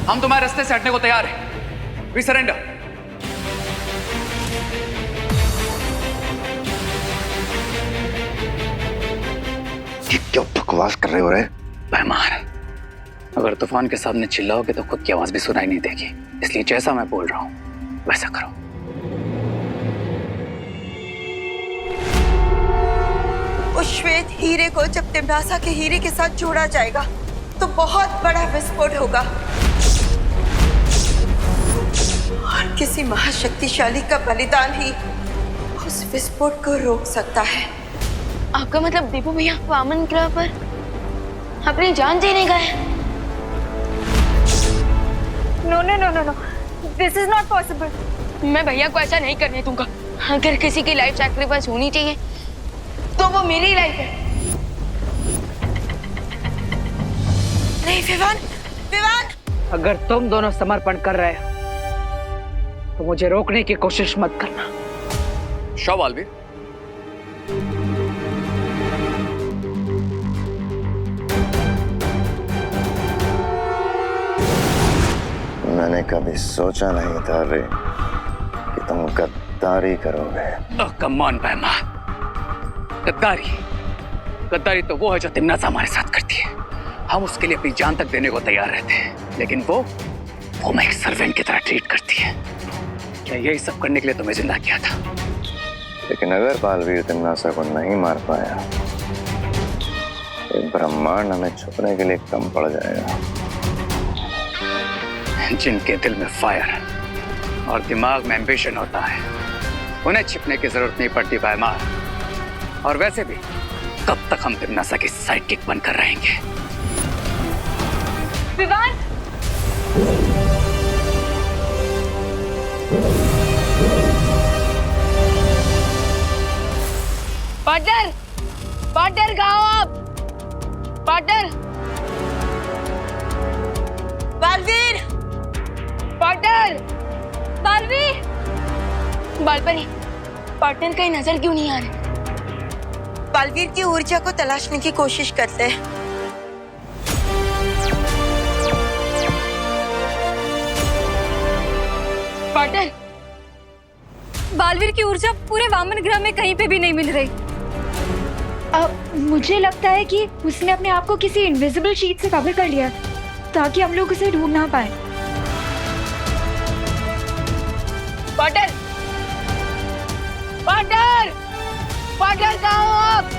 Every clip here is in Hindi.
हम तुम्हारे रास्ते से हटने को तैयार हैं। We surrender. क्या बकवास कर रहे हो रे? मेहमान, अगर तूफान के सामने चिल्लाओगे तो खुद की आवाज भी सुनाई नहीं देगी, इसलिए जैसा मैं बोल रहा हूं वैसा करो। उस श्वेत हीरे को जब तिम्नासा के हीरे के साथ जोड़ा जाएगा तो बहुत बड़ा विस्फोट होगा और किसी महाशक्तिशाली का बलिदान ही उस विस्फोट को रोक सकता है। आपका मतलब दीपू भैया वामन ग्रह पर अपनी जान देने गए? No no no no no, this is not possible. मैं भैया को ऐसा नहीं करने दूंगा। अगर किसी की लाइफ सैक्रिफाइस होनी चाहिए तो वो मेरी लाइफ है। नहीं विवान, विवान! अगर तुम दोनों समर्पण कर रहे हो तो मुझे रोकने की कोशिश मत करना। शो बालवीर। मैंने कभी सोचा नहीं था रे कि तुम गद्दारी करोगे। कम ऑन मेहमान, गद्दारी गद्दारी तो वो है जो तिम्नासा हमारे साथ करती है। हम उसके लिए अपनी जान तक देने को तैयार रहते हैं, लेकिन वो मैं एक सर्वेंट की तरह ट्रीट करती है। क्या यही सब करने के लिए तुम्हें जिंदा किया था? लेकिन अगर बालवीर तिम्नासा को नहीं मार पाया तो ब्रह्मांड हमें छुपने के लिए कम पड़ जाएगा। जिनके दिल में फायर और दिमाग में एम्बिशन होता है उन्हें छिपने की जरूरत नहीं पड़ती भाईमार। और वैसे भी कब तक हम तिम्नासा की साइड किक बनकर रहेंगे? विवान! पार्टनर, पार्टनर कहाँ हो आप? Partner, Baalveer! Partner, Baalveer! Baalpari, partner कहीं नजर क्यों नहीं आ रहे? बालवीर की ऊर्जा को तलाशने की कोशिश करते हैं। पार्टनर, बालवीर की ऊर्जा पूरे वामन ग्रह में कहीं पे भी नहीं मिल रही। मुझे लगता है कि उसने अपने आप को किसी इनविजिबल शीट से कवर कर लिया ताकि हम लोग उसे ढूंढ ना पाए। पार्टनर, पार्टनर, पार्टनर कहाँ हो आप?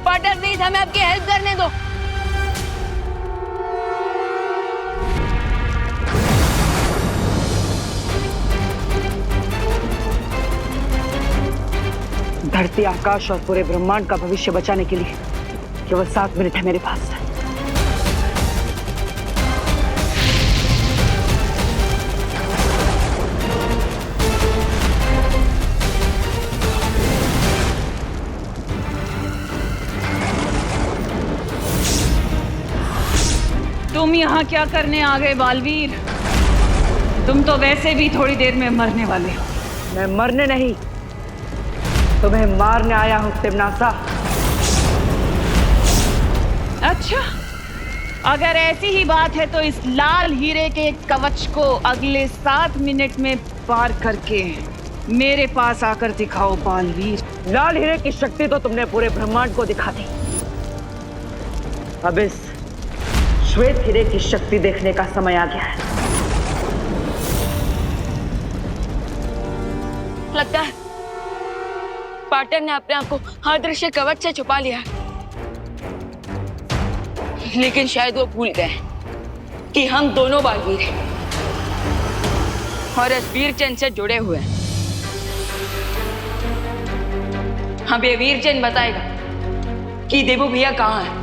पार्टनर प्लीज हमें आपकी हेल्प करने दो। धरती, आकाश और पूरे ब्रह्मांड का भविष्य बचाने के लिए केवल 7 मिनट है मेरे पास। तुम यहाँ क्या करने आ गए बालवीर? तुम तो वैसे भी थोड़ी देर में मरने वाले हो। मैं मरने नहीं, तुम्हें मारने आया हूं तिम्नासा। अच्छा, अगर ऐसी ही बात है तो इस लाल हीरे के कवच को अगले 7 मिनट में पार करके मेरे पास आकर दिखाओ बालवीर। लाल हीरे की शक्ति तो तुमने पूरे ब्रह्मांड को दिखा दी। अब इस श्वेत हीरे की शक्ति देखने का समय आ गया है। लगता है पार्टनर ने अपने आप को अदृश्य कवच से छुपा लिया, लेकिन शायद वो भूल गए कि हम दोनों बालवीर हैं और इस वीरचंद से जुड़े हुए हैं। हमें ये वीरचंद बताएगा कि देवू भैया कहाँ है।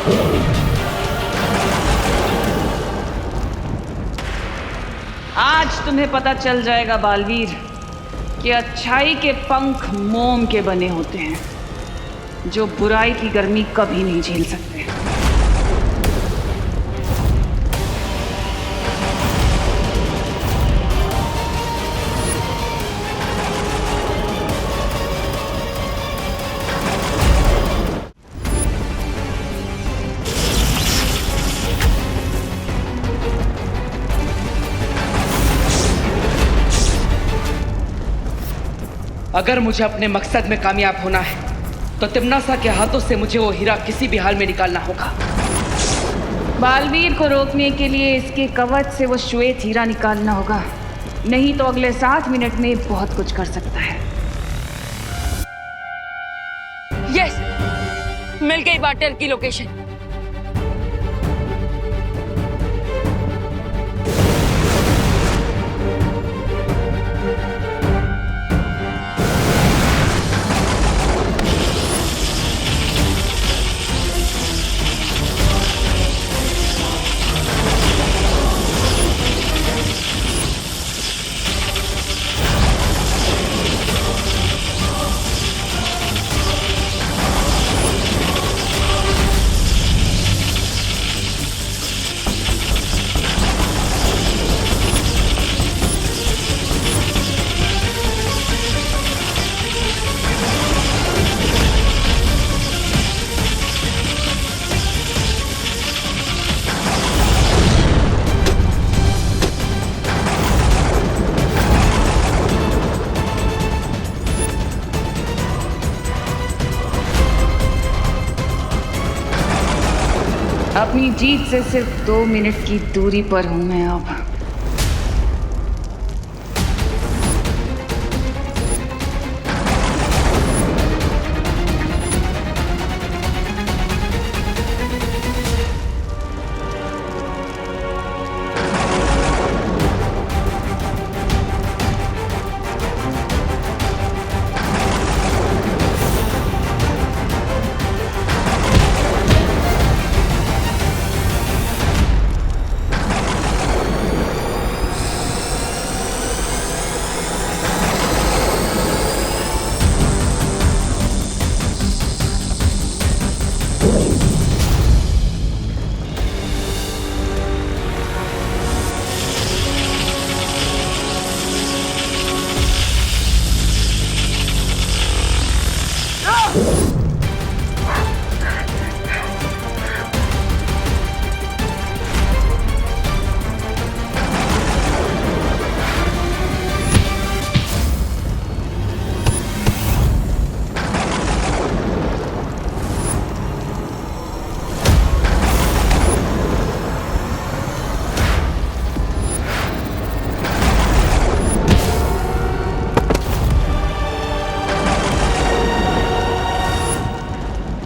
आज तुम्हें पता चल जाएगा बालवीर कि अच्छाई के पंख मोम के बने होते हैं जो बुराई की गर्मी कभी नहीं झेल सकते। अगर मुझे अपने मकसद में कामयाब होना है तो तिम्नासा के हाथों से मुझे वो हीरा किसी भी हाल में निकालना होगा। बालवीर को रोकने के लिए इसके कवच से वो श्वेत हीरा निकालना होगा, नहीं तो अगले 7 मिनट में बहुत कुछ कर सकता है। यस, मिल गई बाटर की लोकेशन। अपनी जीत से सिर्फ 2 मिनट की दूरी पर हूं मैं अब।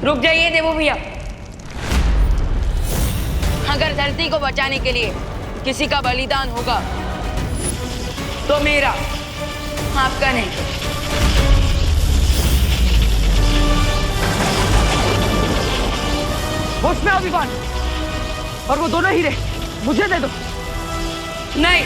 रुक जाइए देवो भैया। अगर धरती को बचाने के लिए किसी का बलिदान होगा तो मेरा, आपका नहीं। होश में अभिमान, और वो दोनों हीरे मुझे दे दो। नहीं,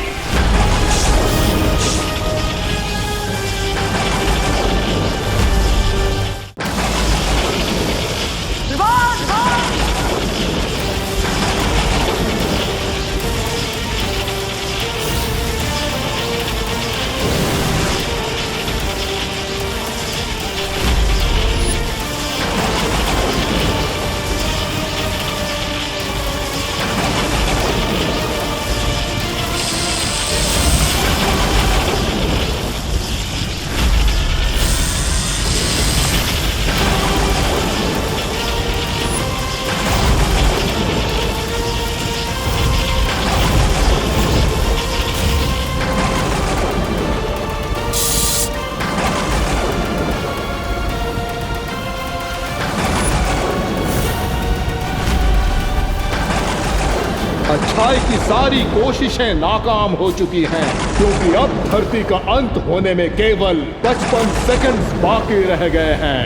अच्छाई की सारी कोशिशें नाकाम हो चुकी हैं, क्योंकि अब धरती का अंत होने में केवल 55 सेकंड्स बाकी रह गए हैं।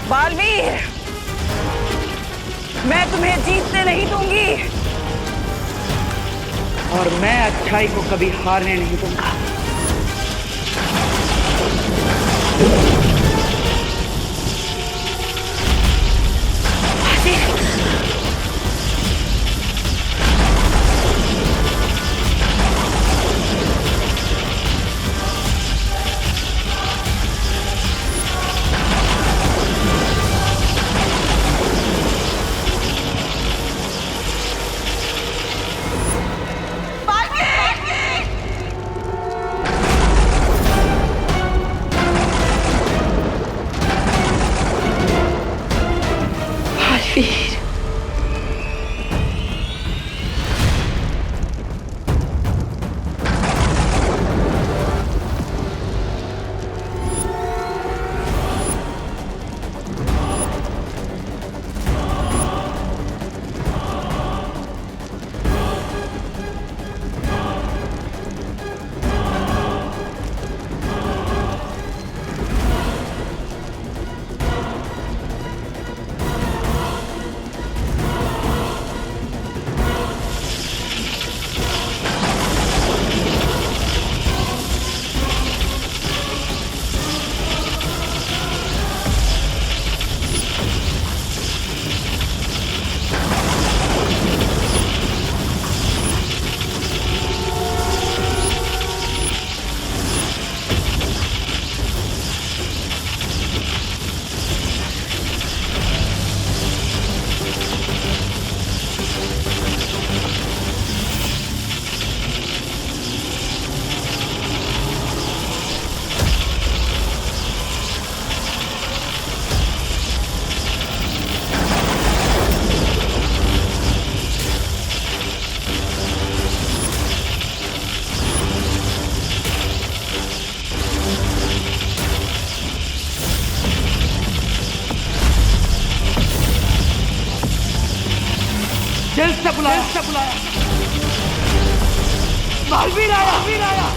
बालवीर, मैं तुम्हें जीतने नहीं दूंगी और मैं अच्छाई को कभी हारने नहीं दूंगा। जल्द से बुलाया। बालवीर आया।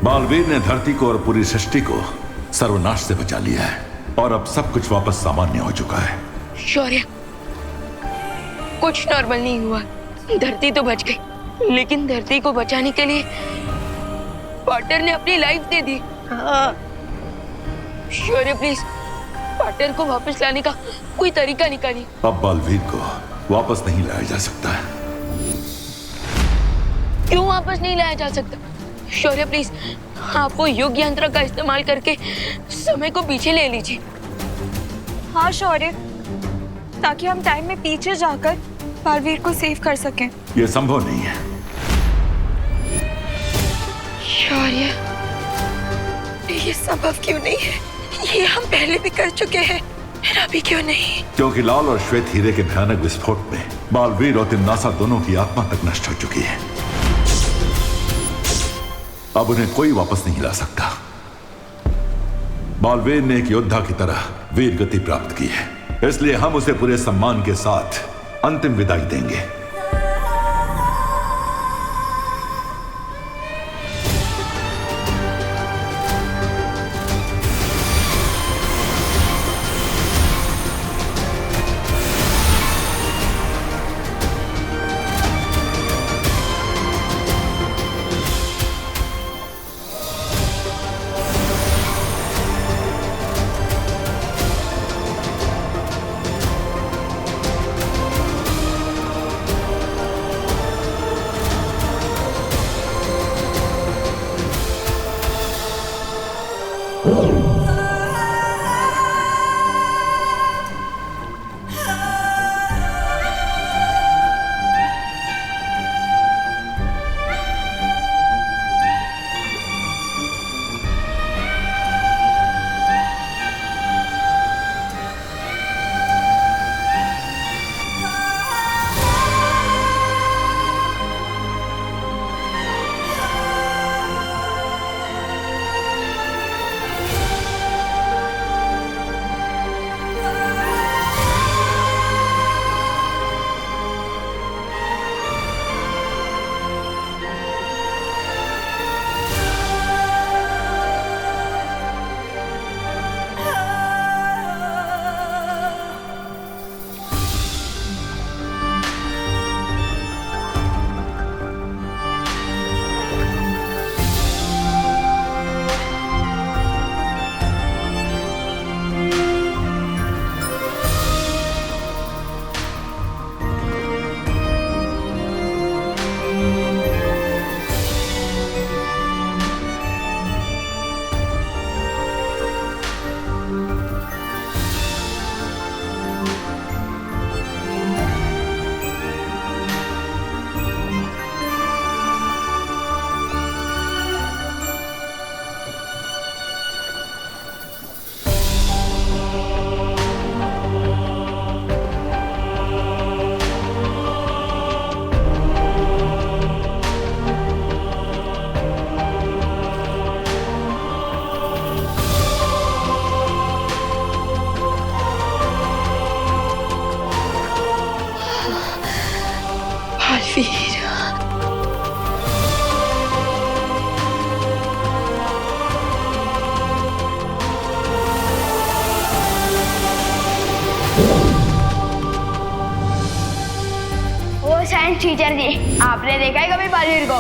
बालवीर ने धरती को और पूरी सृष्टि को सर्वनाश से बचा लिया है और अब सब कुछ वापस सामान्य हो चुका है। शौर्य, कुछ नॉर्मल नहीं हुआ। धरती तो बच गई, लेकिन धरती को बचाने के लिए पार्टनर ने अपनी life they the. Shaurya please, partner को वापस लाने का कोई तरीका निकालिए। अब बालवीर को वापस नहीं लाया जा सकता। क्यों वापस नहीं लाया जा सकता? शौर्य प्लीज, आप वो युग यंत्र का इस्तेमाल करके समय को पीछे ले लीजिए। हाँ शौर्य, ताकि हम टाइम में पीछे जाकर बालवीर को सेव कर सकें। यह संभव नहीं है। शौर्य, ये संभव क्यों नहीं है? ये हम पहले भी कर चुके हैं, फिर अभी क्यों नहीं? क्योंकि लाल और श्वेत हीरे के भयानक विस्फोट में बालवीर और तिम्नासा दोनों की आत्मा तक नष्ट हो चुकी है। अब उन्हें कोई वापस नहीं ला सकता। बालवीर ने एक योद्धा की तरह वीर गति प्राप्त की है, इसलिए हम उसे पूरे सम्मान के साथ अंतिम विदाई देंगे। बालवीर, वो साइंस टीचर जी, आपने देखा है कभी बालवीर को?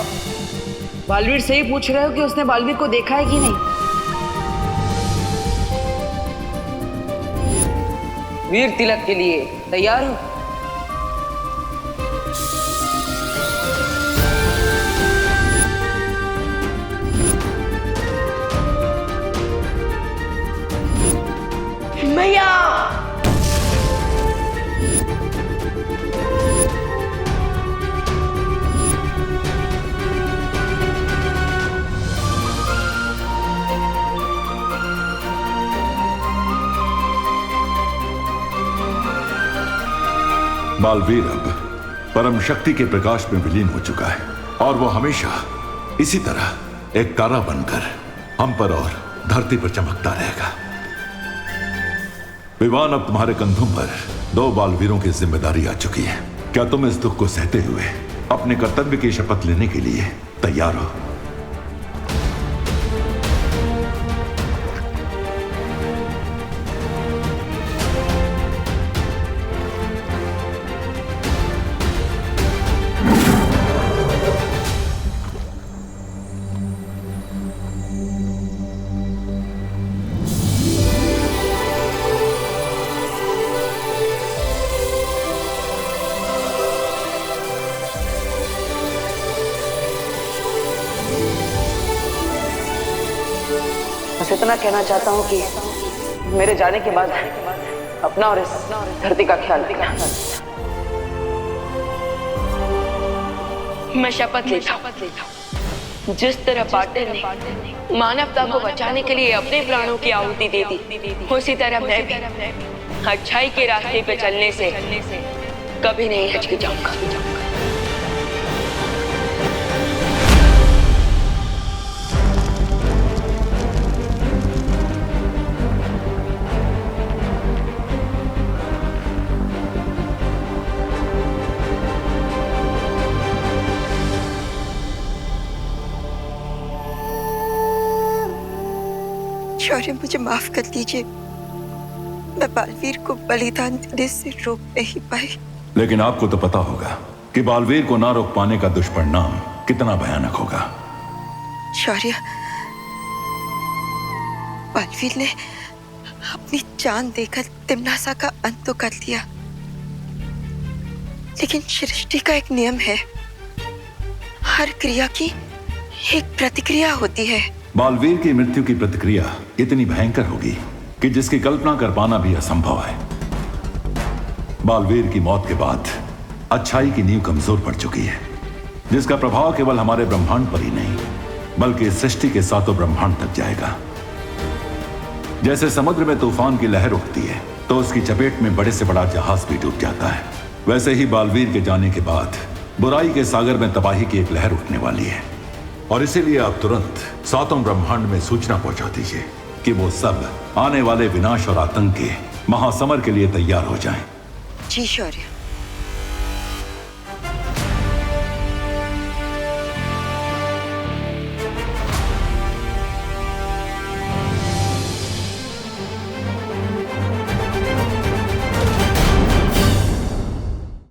बालवीर से ही पूछ रहे हो कि उसने बालवीर को देखा है कि नहीं? वीर तिलक के लिए तैयार हो? भैया बालवीर अब परम शक्ति के प्रकाश में विलीन हो चुका है और वो हमेशा इसी तरह एक तारा बनकर हम पर और धरती पर चमकता रहेगा। विवान, अब तुम्हारे कंधों पर 2 बालवीरों की जिम्मेदारी आ चुकी है। क्या तुम इस दुख को सहते हुए अपने कर्तव्य की शपथ लेने के लिए तैयार हो? बस इतना कहना चाहता हूँ कि मेरे जाने के बाद अपना और इस धरती का ख्याल रखना। मैं शपथ लेता हूँ, जिस तरह पाटिल ने मानवता को बचाने के लिए अपने प्राणों की आहुति दे दी, उसी तरह मैं भी अच्छाई के रास्ते पे चलने से कभी नहीं हिचकिचाऊंगा। शौर्य, मुझे माफ कर दीजिए, मैं बालवीर को बलिदान देने से रोक नहीं पाई। लेकिन आपको तो पता होगा कि बालवीर को ना रोक पाने का दुष्परिणाम कितना भयानक होगा। शौर्य, बालवीर ने अपनी जान देकर तिम्नासा का अंत तो कर दिया, लेकिन सृष्टि का एक नियम है, हर क्रिया की एक प्रतिक्रिया होती है। बालवीर की मृत्यु की प्रतिक्रिया इतनी भयंकर होगी कि जिसकी कल्पना कर पाना भी असंभव है। बालवीर की मौत के बाद अच्छाई की नींव कमजोर पड़ चुकी है, जिसका प्रभाव केवल हमारे ब्रह्मांड पर ही नहीं बल्कि इस सृष्टि के सातों ब्रह्मांड तक जाएगा। जैसे समुद्र में तूफान की लहर उठती है तो उसकी चपेट में बड़े से बड़ा जहाज भी डूब जाता है, वैसे ही बालवीर के जाने के बाद बुराई के सागर में तबाही की एक लहर उठने वाली है। और इसीलिए आप तुरंत सातों ब्रह्मांड में सूचना पहुंचा दीजिए कि वो सब आने वाले विनाश और आतंक के महासमर के लिए तैयार हो जाएं। जी शौर्य।